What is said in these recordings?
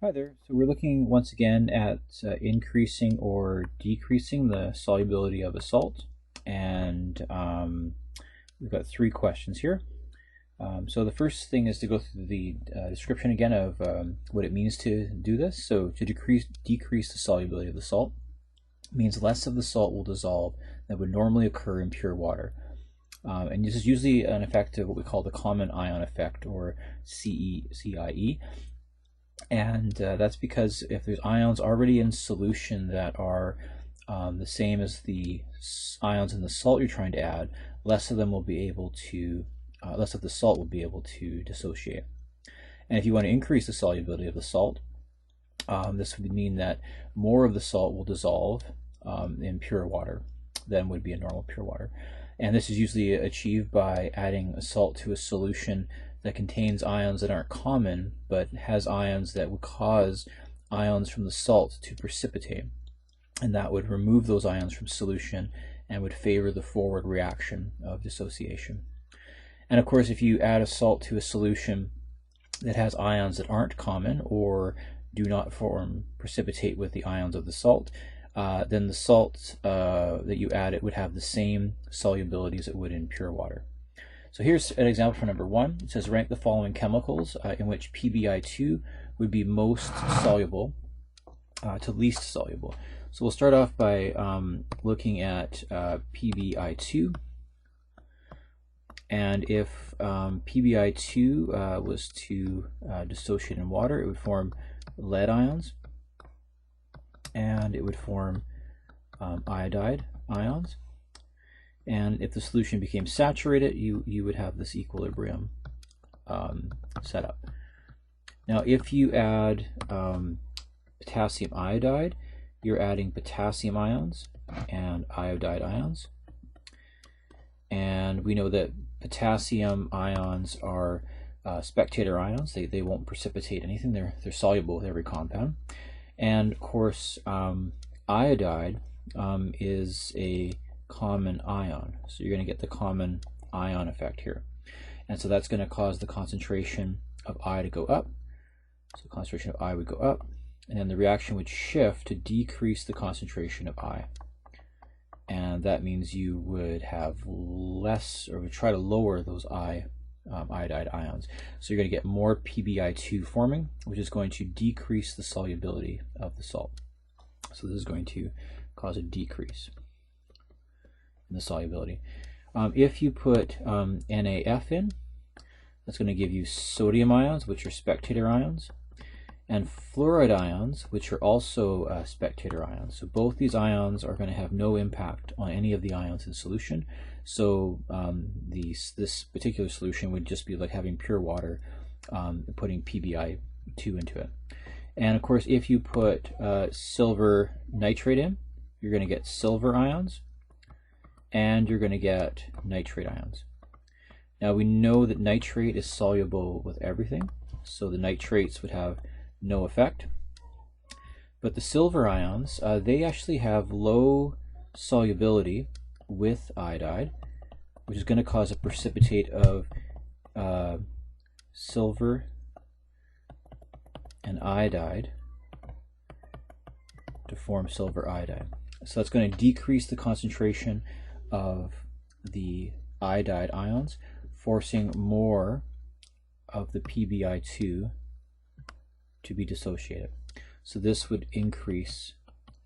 Hi there. So we're looking once again at increasing or decreasing the solubility of a salt, and we've got three questions here. So the first thing is to go through the description again of what it means to do this. So to decrease the solubility of the salt means less of the salt will dissolve than would normally occur in pure water. And this is usually an effect of what we call the common ion effect, or CIE. And that's because if there's ions already in solution that are the same as the ions in the salt you're trying to add, less of them will be able to, less of the salt will be able to dissociate. And if you want to increase the solubility of the salt, this would mean that more of the salt will dissolve in pure water than would be in normal pure water. And this is usually achieved by adding a salt to a solution that contains ions that aren't common, but has ions that would cause ions from the salt to precipitate. And that would remove those ions from solution and would favor the forward reaction of dissociation. And of course, if you add a salt to a solution that has ions that aren't common or do not precipitate with the ions of the salt, then the salt that you add, it would have the same solubility as it would in pure water. So here's an example for number one. It says rank the following chemicals in which PbI2 would be most soluble to least soluble. So we'll start off by looking at PbI2. And if PbI2 was to dissociate in water, it would form lead ions, and it would form iodide ions. And if the solution became saturated, you would have this equilibrium set up. Now, if you add potassium iodide, you're adding potassium ions and iodide ions. And we know that potassium ions are spectator ions. They won't precipitate anything. They're soluble with every compound. And of course, iodide is a common ion. So you're going to get the common ion effect here. And so that's going to cause the concentration of I to go up. So the concentration of I would go up, and then the reaction would shift to decrease the concentration of I. And that means you would have less, or would try to lower those iodide ions. So you're going to get more PbI2 forming, which is going to decrease the solubility of the salt. So this is going to cause a decrease in the solubility. If you put NaF in, that's going to give you sodium ions, which are spectator ions, and fluoride ions, which are also spectator ions. So both these ions are going to have no impact on any of the ions in solution. So this particular solution would just be like having pure water, putting PbI2 into it. And of course, if you put silver nitrate in, you're going to get silver ions, and you're going to get nitrate ions. Now we know that nitrate is soluble with everything, so the nitrates would have no effect. But the silver ions, they actually have low solubility with iodide, which is going to cause a precipitate of silver and iodide to form silver iodide. So that's going to decrease the concentration of the iodide ions, forcing more of the PbI2 to be dissociated. So this would increase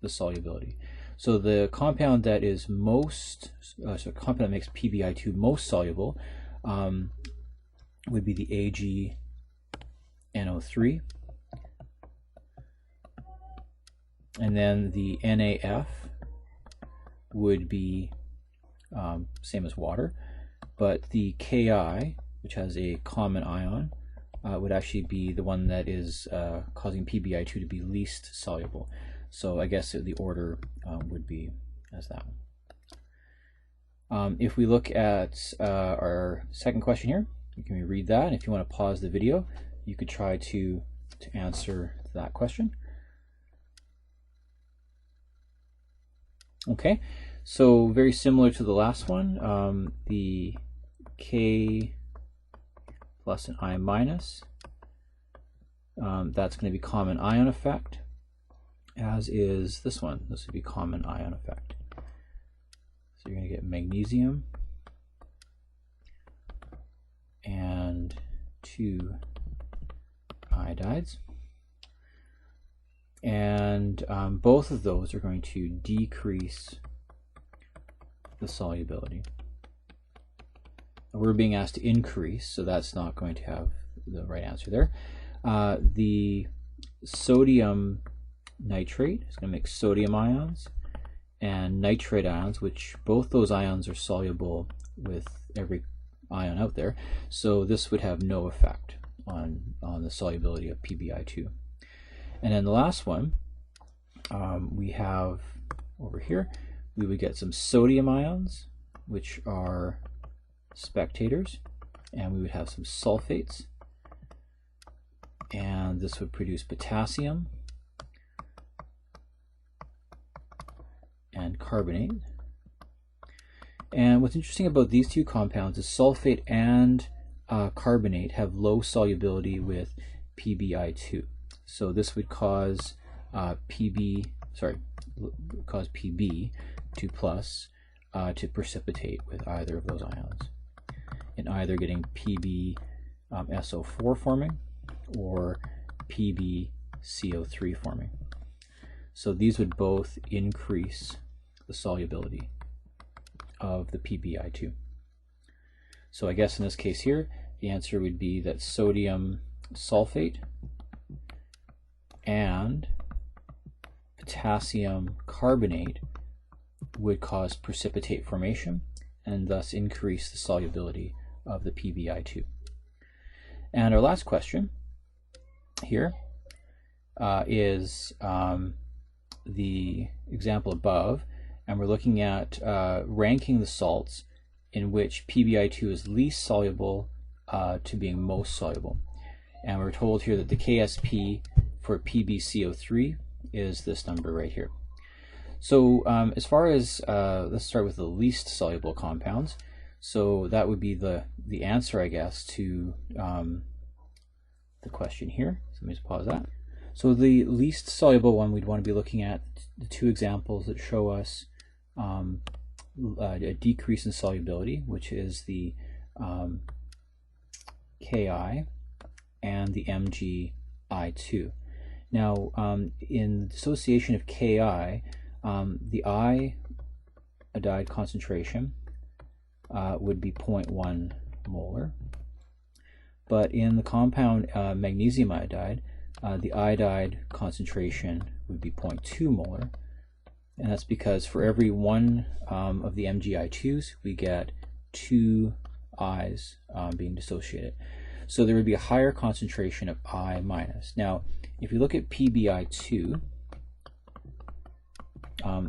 the solubility. So the compound that is most, so compound that makes PbI2 most soluble would be the AgNO3, and then the NaF would be same as water, but the Ki, which has a common ion, would actually be the one that is causing PbI2 to be least soluble. So I guess the order would be as that one. If we look at our second question here, you can read that, and if you want to pause the video, you could try to answer that question. Okay, so very similar to the last one, the K plus and I minus That's going to be common ion effect, as is this one. This would be common ion effect. So you're going to get magnesium and 2 iodides. And both of those are going to decrease the solubility. We're being asked to increase, so that's not going to have the right answer there. The sodium nitrate is going to make sodium ions and nitrate ions, which both those ions are soluble with every ion out there. So this would have no effect on the solubility of PbI2. And then the last one, we have over here, we would get some sodium ions, which are spectators, and we would have some sulfates, and this would produce potassium and carbonate. And what's interesting about these two compounds is sulfate and carbonate have low solubility with PbI2. So this would cause PB2+ to precipitate with either of those ions, in either getting PbSO4 forming or PbCO3 forming. So these would both increase the solubility of the PbI2. So I guess in this case here, the answer would be that sodium sulfate and potassium carbonate would cause precipitate formation and thus increase the solubility of the PbI2. And our last question here is the example above, and we're looking at ranking the salts in which PbI2 is least soluble to being most soluble. And we're told here that the KSP for PbCO3 is this number right here. So as far as, let's start with the least soluble compounds. So that would be the answer, I guess, to the question here. So let me just pause that. So the least soluble one, we'd want to be looking at the two examples that show us a decrease in solubility, which is the Ki and the MgI2. Now, in dissociation of Ki, the iodide concentration would be 0.1 molar, but in the compound magnesium iodide, the iodide concentration would be 0.2 molar, and that's because for every one of the MgI2s, we get 2 I's being dissociated. So there would be a higher concentration of I minus. Now, if you look at PbI2,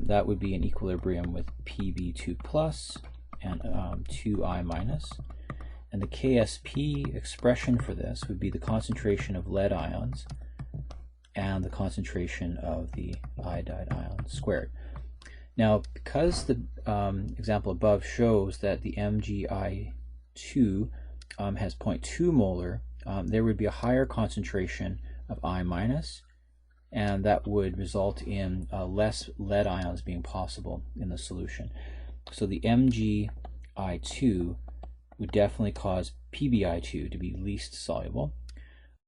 that would be in equilibrium with Pb2 plus and 2I minus. And the KSP expression for this would be the concentration of lead ions and the concentration of the iodide ions squared. Now, because the example above shows that the MgI2 has 0.2 molar, there would be a higher concentration of I minus, and that would result in less lead ions being possible in the solution. So the MgI2 would definitely cause PbI2 to be least soluble,